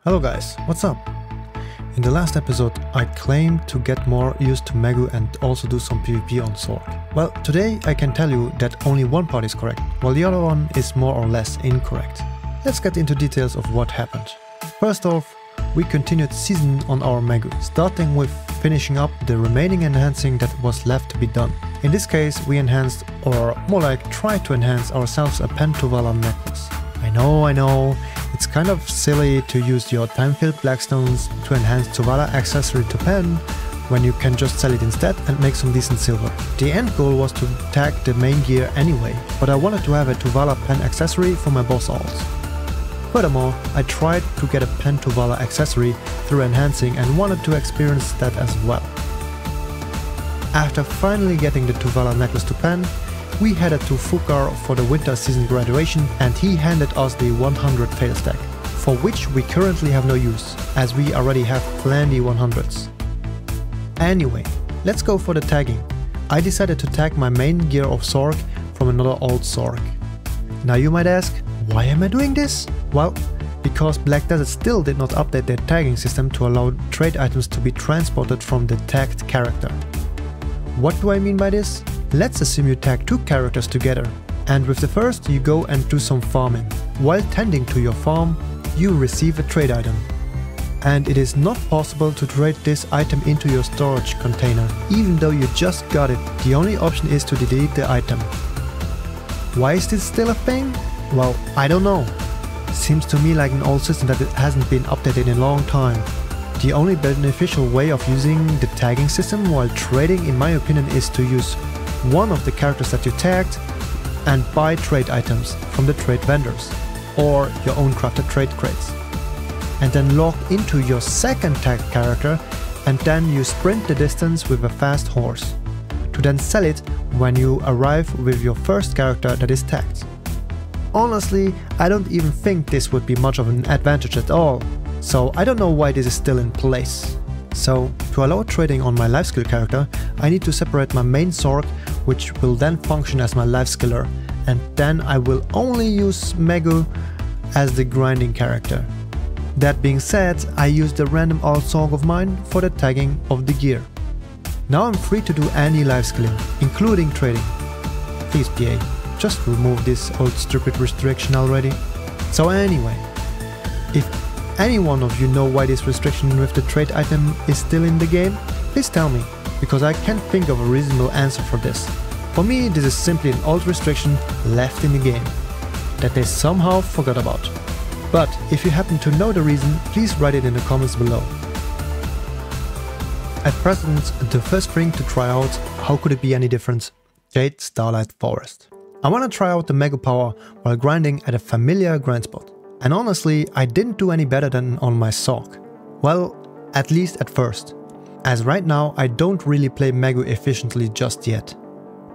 Hello guys, what's up? In the last episode I claimed to get more used to Maegu and also do some PvP on Sorc. Well, today I can tell you that only one part is correct, while the other one is more or less incorrect. Let's get into details of what happened. First off, we continued season on our Maegu, starting with finishing up the remaining enhancing that was left to be done. In this case we enhanced, or more like tried to enhance ourselves a Pentovala necklace. I know, it's kind of silly to use your time-filled blackstones to enhance Tovala accessory to pen when you can just sell it instead and make some decent silver. The end goal was to tag the main gear anyway, but I wanted to have a Tovala pen accessory for my boss alts. Furthermore, I tried to get a pen Tovala accessory through enhancing and wanted to experience that as well. After finally getting the Tovala necklace to pen, we headed to Fukar for the winter season graduation and he handed us the 100 fail stack, for which we currently have no use, as we already have plenty 100s. Anyway, let's go for the tagging. I decided to tag my main gear of Sorc from another old Sorc. Now you might ask, why am I doing this? Well, because Black Desert still did not update their tagging system to allow trade items to be transported from the tagged character. What do I mean by this? Let's assume you tag two characters together, and with the first you go and do some farming. While tending to your farm, you receive a trade item. And it is not possible to trade this item into your storage container, even though you just got it. The only option is to delete the item. Why is this still a thing? Well, I don't know. Seems to me like an old system that it hasn't been updated in a long time. The only beneficial way of using the tagging system while trading, in my opinion, is to use one of the characters that you tagged and buy trade items from the trade vendors or your own crafted trade crates. And then log into your second tagged character and then you sprint the distance with a fast horse, to then sell it when you arrive with your first character that is tagged. Honestly, I don't even think this would be much of an advantage at all, so I don't know why this is still in place. So, to allow trading on my life skill character, I need to separate my main Sorc, which will then function as my life skiller, and then I will only use Maegu as the grinding character. That being said, I used a random old Sorc of mine for the tagging of the gear. Now I'm free to do any life skilling, including trading. Please PA, just remove this old stupid restriction already. So anyway, if any one of you know why this restriction with the trade item is still in the game, please tell me, because I can't think of a reasonable answer for this. For me, this is simply an old restriction left in the game, that they somehow forgot about. But if you happen to know the reason, please write it in the comments below. At present, the first thing to try out, how could it be any different? Jade Starlight Forest. I want to try out the Maegu power while grinding at a familiar grind spot. And honestly, I didn't do any better than on my Sorc. Well, at least at first. As right now I don't really play Maegu efficiently just yet.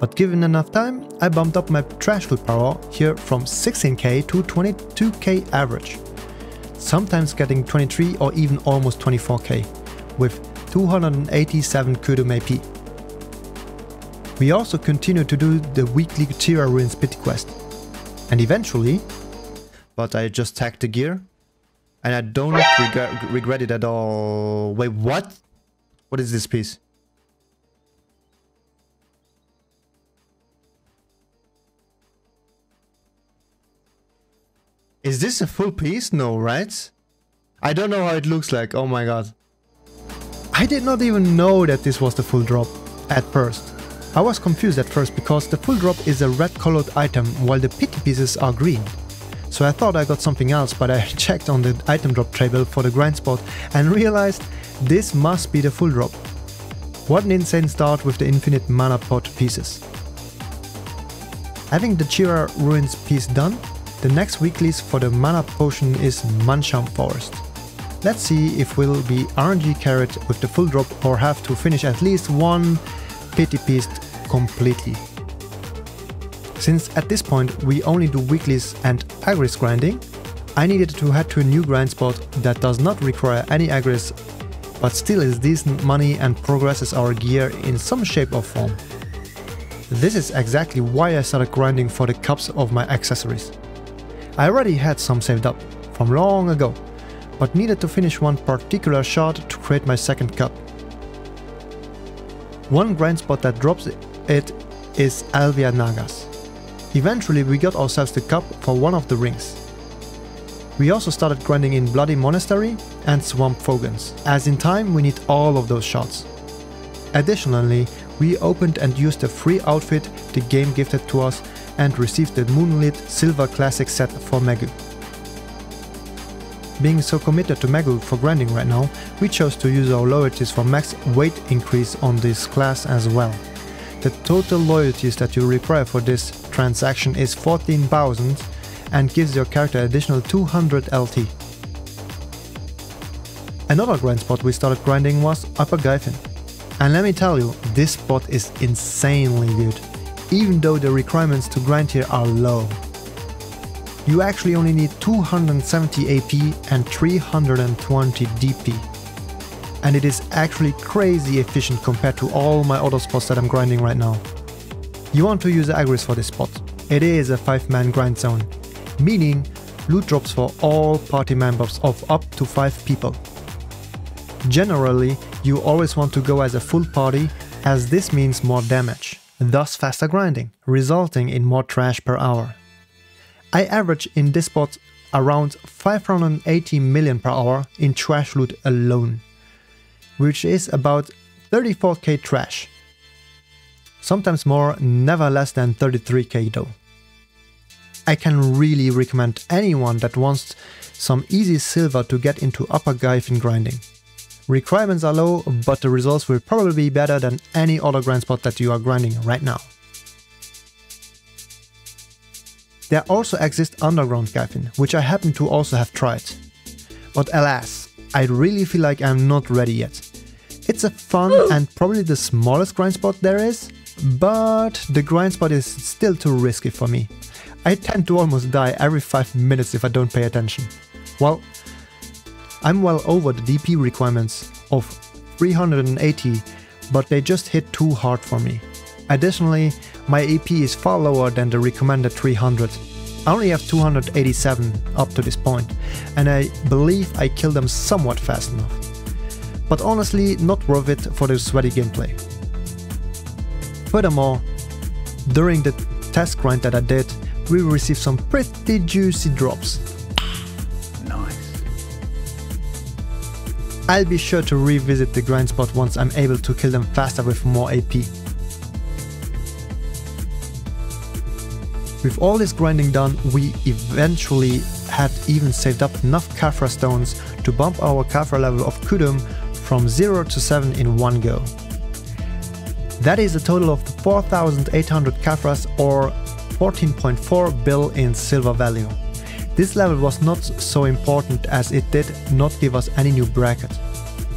But given enough time, I bumped up my trash food power here from 16k to 22k average. Sometimes getting 23 or even almost 24k, with 287 Kudum AP. We also continue to do the weekly Tira Ruins pity quest. And eventually, but I just tagged the gear, and I don't regret it at all. Wait, what? What is this piece? Is this a full piece? No, right? I don't know how it looks like, oh my god. I did not even know that this was the full drop at first. I was confused at first because the full drop is a red colored item while the pity pieces are green. So I thought I got something else, but I checked on the item drop table for the grind spot and realized this must be the full drop. What an insane start with the infinite mana pot pieces. Having the Tira Ruins piece done, the next weeklies for the mana potion is Mancham Forest. Let's see if we'll be RNG carried with the full drop or have to finish at least one pity piece completely. Since at this point we only do weeklies and agris grinding, I needed to head to a new grind spot that does not require any agris, but still is decent money and progresses our gear in some shape or form. This is exactly why I started grinding for the cups of my accessories. I already had some saved up from long ago, but needed to finish one particular shard to create my second cup. One grind spot that drops it is Alvia Nagas. Eventually we got ourselves the cup for one of the rings. We also started grinding in Bloody Monastery and Swamp Fogans, as in time we need all of those shards. Additionally, we opened and used a free outfit the game gifted to us and received the Moonlit Silver Classic set for Maegu. Being so committed to Maegu for grinding right now, we chose to use our loyalties for max weight increase on this class as well. The total loyalties that you require for this transaction is 14,000 and gives your character additional 200 LT. Another grind spot we started grinding was Upper Gyfin. And let me tell you, this spot is insanely good, even though the requirements to grind here are low. You actually only need 270 AP and 320 DP. And it is actually crazy efficient compared to all my other spots that I'm grinding right now. You want to use Agris for this spot. It is a 5-man grind zone, meaning loot drops for all party members of up to 5 people. Generally, you always want to go as a full party, as this means more damage, thus faster grinding, resulting in more trash per hour. I average in this spot around 580 million per hour in trash loot alone, which is about 34k trash. Sometimes more, never less than 33k though. I can really recommend anyone that wants some easy silver to get into Upper Gyfin grinding. Requirements are low, but the results will probably be better than any other grind spot that you are grinding right now. There also exists Underground Gyfin, which I happen to also have tried. But alas, I really feel like I'm not ready yet. It's a fun and probably the smallest grind spot there is, but the grind spot is still too risky for me. I tend to almost die every 5 minutes if I don't pay attention. Well, I'm well over the DP requirements of 380, but they just hit too hard for me. Additionally, my AP is far lower than the recommended 300. I only have 287 up to this point, and I believe I killed them somewhat fast enough. But honestly, not worth it for the sweaty gameplay. Furthermore, during the test grind that I did, we received some pretty juicy drops. Nice. I'll be sure to revisit the grind spot once I'm able to kill them faster with more AP. With all this grinding done, we eventually had even saved up enough Khafra stones to bump our Khafra level of Kudum from 0 to 7 in one go. That is a total of 4,800 Khafras or 14.4 bill in silver value. This level was not so important as it did not give us any new bracket.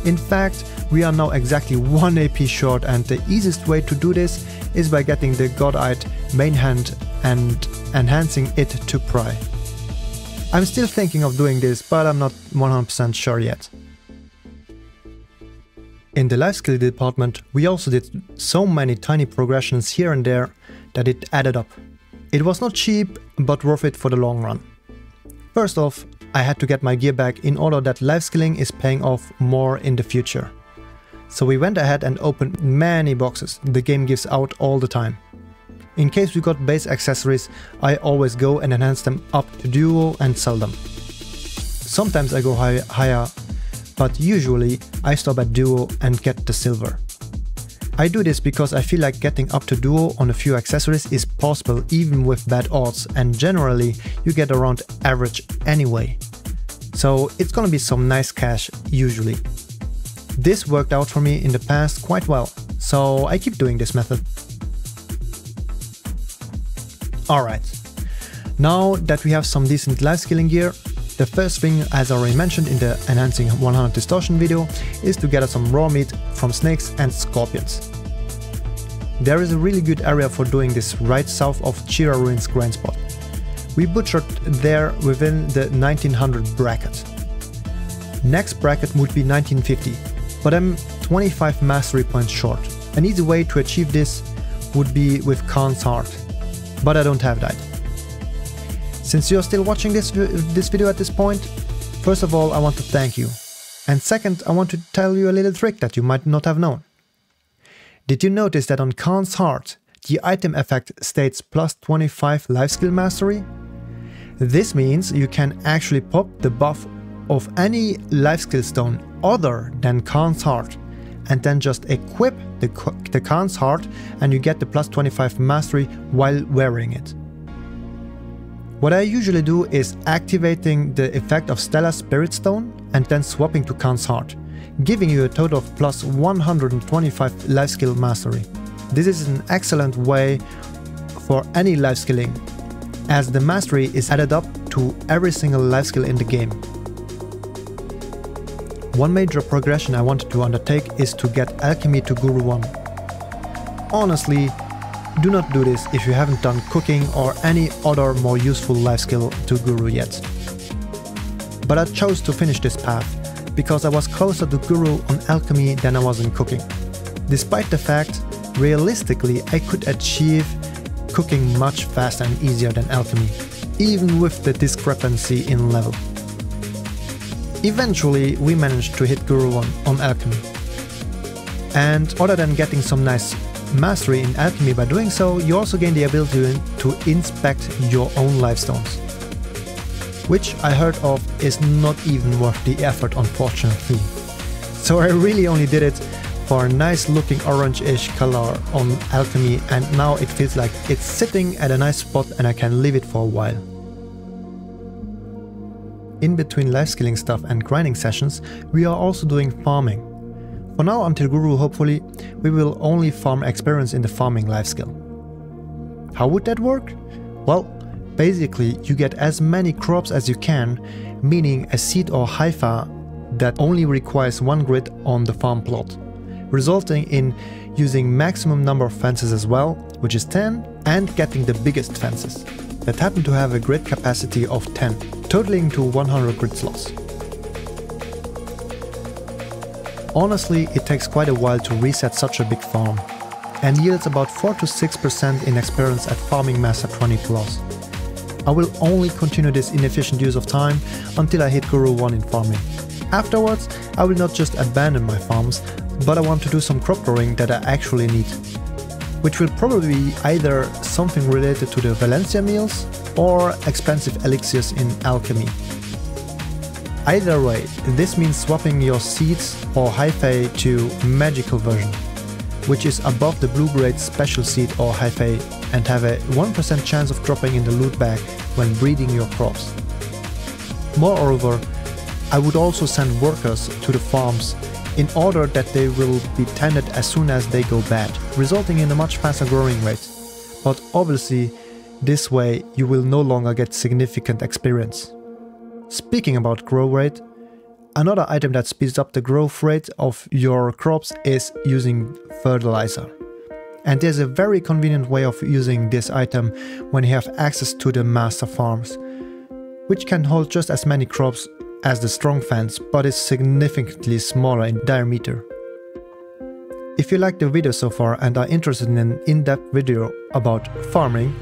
In fact, we are now exactly 1 AP short, and the easiest way to do this is by getting the Godite main hand and enhancing it to Pry. I'm still thinking of doing this, but I'm not 100% sure yet. In the life skill department, we also did so many tiny progressions here and there that it added up. It was not cheap, but worth it for the long run. First off, I had to get my gear back in order that life skilling is paying off more in the future. So we went ahead and opened many boxes the game gives out all the time. In case we got base accessories, I always go and enhance them up to duo and sell them. Sometimes I go higher, but usually I stop at duo and get the silver. I do this because I feel like getting up to duo on a few accessories is possible even with bad odds, and generally you get around average anyway. So it's gonna be some nice cash usually. This worked out for me in the past quite well, so I keep doing this method. Alright, now that we have some decent life skilling gear, the first thing, as already mentioned in the Enhancing 100 Distortion video, is to gather some raw meat from snakes and scorpions. There is a really good area for doing this right south of Chira Ruins grind spot. We butchered there within the 1900 bracket. Next bracket would be 1950, but I'm 25 mastery points short. An easy way to achieve this would be with Khan's Heart, but I don't have that. Since you're still watching this video at this point, First of all, I want to thank you. And second, I want to tell you a little trick that you might not have known. Did you notice that on Khan's Heart, the item effect states plus 25 life skill mastery? This means you can actually pop the buff of any life skill stone other than Khan's Heart and then just equip the Khan's Heart and you get the plus 25 mastery while wearing it. What I usually do is activating the effect of Stellar Spirit Stone and then swapping to Khan's Heart, giving you a total of plus 125 life skill mastery. This is an excellent way for any life skilling, as the mastery is added up to every single life skill in the game. One major progression I wanted to undertake is to get Alchemy to Guru 1. Honestly, do not do this if you haven't done cooking or any other more useful life skill to Guru yet. But I chose to finish this path because I was closer to Guru on Alchemy than I was in cooking. Despite the fact, realistically I could achieve cooking much faster and easier than Alchemy, even with the discrepancy in level. Eventually we managed to hit Guru 1 on Alchemy. And other than getting some nice mastery in Alchemy by doing so, you also gain the ability to inspect your own lifestones, which I heard of is not even worth the effort, unfortunately. So I really only did it for a nice looking orange-ish color on Alchemy, and now it feels like it's sitting at a nice spot and I can leave it for a while. In between life skilling stuff and grinding sessions, we are also doing farming. For now, until Guru hopefully, we will only farm experience in the farming life skill. How would that work? Well, basically you get as many crops as you can, meaning a seed or hypha that only requires one grid on the farm plot, resulting in using maximum number of fences as well, which is 10, and getting the biggest fences that happen to have a grid capacity of 10, totaling to 100 grid slots. Honestly, it takes quite a while to reset such a big farm, and yields about 4 to 6% in experience at farming Master 20+. I will only continue this inefficient use of time until I hit Guru 1 in farming. Afterwards, I will not just abandon my farms, but I want to do some crop growing that I actually need, which will probably be either something related to the Valencia meals or expensive elixirs in Alchemy. Either way, this means swapping your seeds or hyphae to magical version, which is above the blue grade special seed or hyphae and have a 1% chance of dropping in the loot bag when breeding your crops. Moreover, I would also send workers to the farms in order that they will be tended as soon as they go bad, resulting in a much faster growing rate. But obviously, this way you will no longer get significant experience. Speaking about grow rate, another item that speeds up the growth rate of your crops is using fertilizer. And there's a very convenient way of using this item when you have access to the master farms, which can hold just as many crops as the strong fence, but is significantly smaller in diameter. If you liked the video so far and are interested in an in-depth video about farming,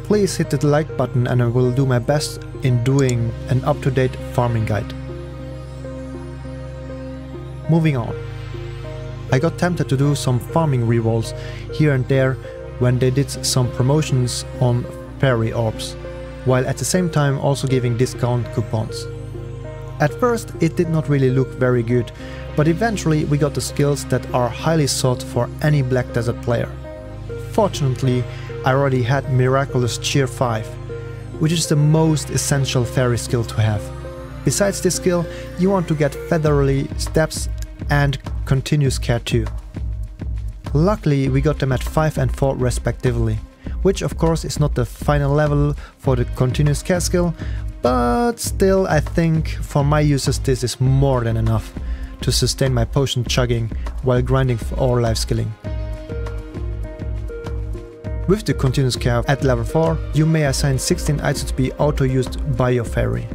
please hit the like button and I will do my best in doing an up-to-date farming guide. Moving on. I got tempted to do some farming rerolls here and there when they did some promotions on fairy orbs, while at the same time also giving discount coupons. At first it did not really look very good, but eventually we got the skills that are highly sought for any Black Desert player. Fortunately, I already had Miraculous Cheer 5, which is the most essential fairy skill to have. Besides this skill, you want to get Featherly Steps and Continuous Care too. Luckily we got them at 5 and 4 respectively, which of course is not the final level for the Continuous Care skill, but still I think for my uses this is more than enough to sustain my potion chugging while grinding or life skilling. With the Continuous Care at level 4, you may assign 16 items to be auto-used by your fairy.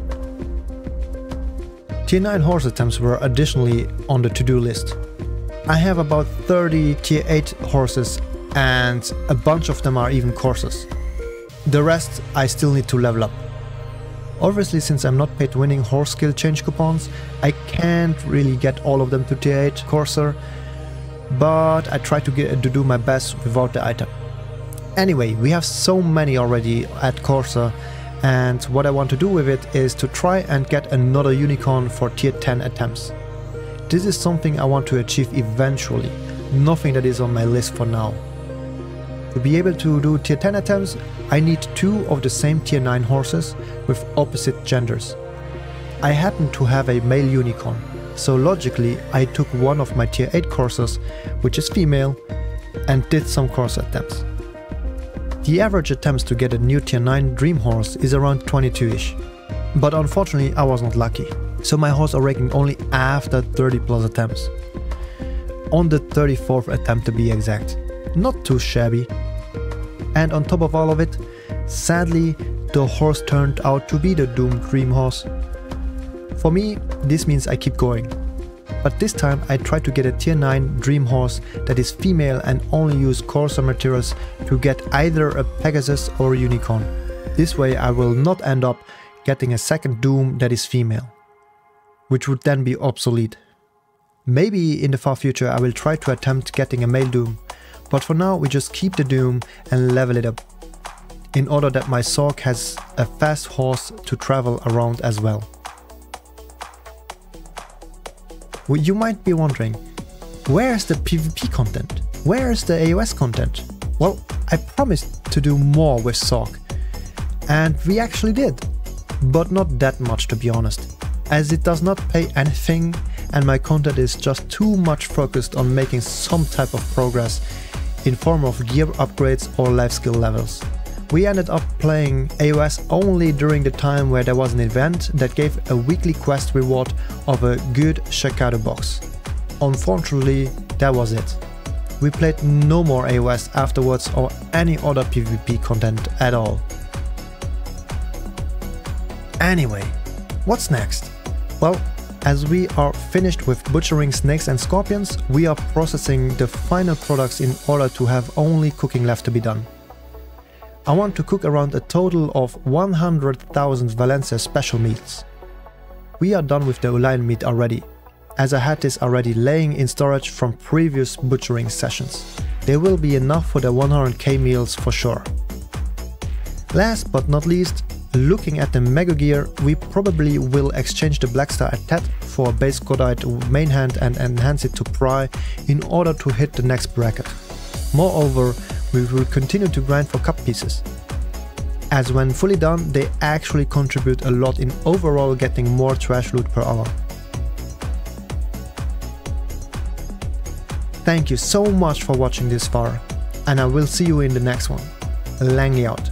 Tier 9 horse attempts were additionally on the to-do list. I have about 30 Tier 8 horses and a bunch of them are even courses. The rest I still need to level up. Obviously, since I'm not paid winning horse skill change coupons, I can't really get all of them to tier 8 Courser, but I try to do my best without the item. Anyway, we have so many already at Courser, and what I want to do with it is to try and get another unicorn for tier 10 attempts. This is something I want to achieve eventually, nothing that is on my list for now. To be able to do tier 10 attempts, I need 2 of the same tier 9 horses with opposite genders. I happen to have a male unicorn, so logically I took one of my tier 8 coursers, which is female, and did some course attempts. The average attempts to get a new tier 9 dream horse is around 22-ish, but unfortunately I was not lucky, so my horse are ranking only after 30 plus attempts. On the 34th attempt to be exact. Not too shabby. And on top of all of it, sadly the horse turned out to be the doomed dream horse. For me, this means I keep going. But this time I try to get a tier 9 dream horse that is female and only use Courser materials to get either a Pegasus or a unicorn. This way I will not end up getting a second doom that is female, which would then be obsolete. Maybe in the far future I will try to attempt getting a male doom, but for now we just keep the doom and level it up, in order that my Sorc has a fast horse to travel around as well. Well, you might be wondering, where's the PvP content? Where's the AoS content? Well, I promised to do more with Sorc, and we actually did, but not that much to be honest, as it does not pay anything and my content is just too much focused on making some type of progress in form of gear upgrades or life skill levels. We ended up playing AoS only during the time where there was an event that gave a weekly quest reward of a good Shakado box. Unfortunately, that was it. We played no more AoS afterwards or any other PvP content at all. Anyway, what's next? Well, as we are finished with butchering snakes and scorpions, we are processing the final products in order to have only cooking left to be done. I want to cook around a total of 100,000 Valencia special meats. We are done with the Uline meat already, as I had this already laying in storage from previous butchering sessions. There will be enough for the 100k meals for sure. Last but not least, looking at the Maegu gear, we probably will exchange the Blackstar at Tet for a base Godite main hand and enhance it to Pry in order to hit the next bracket. Moreover, we will continue to grind for cup pieces, as when fully done they actually contribute a lot in overall getting more trash loot per hour. Thank you so much for watching this far, and I will see you in the next one. Langley out.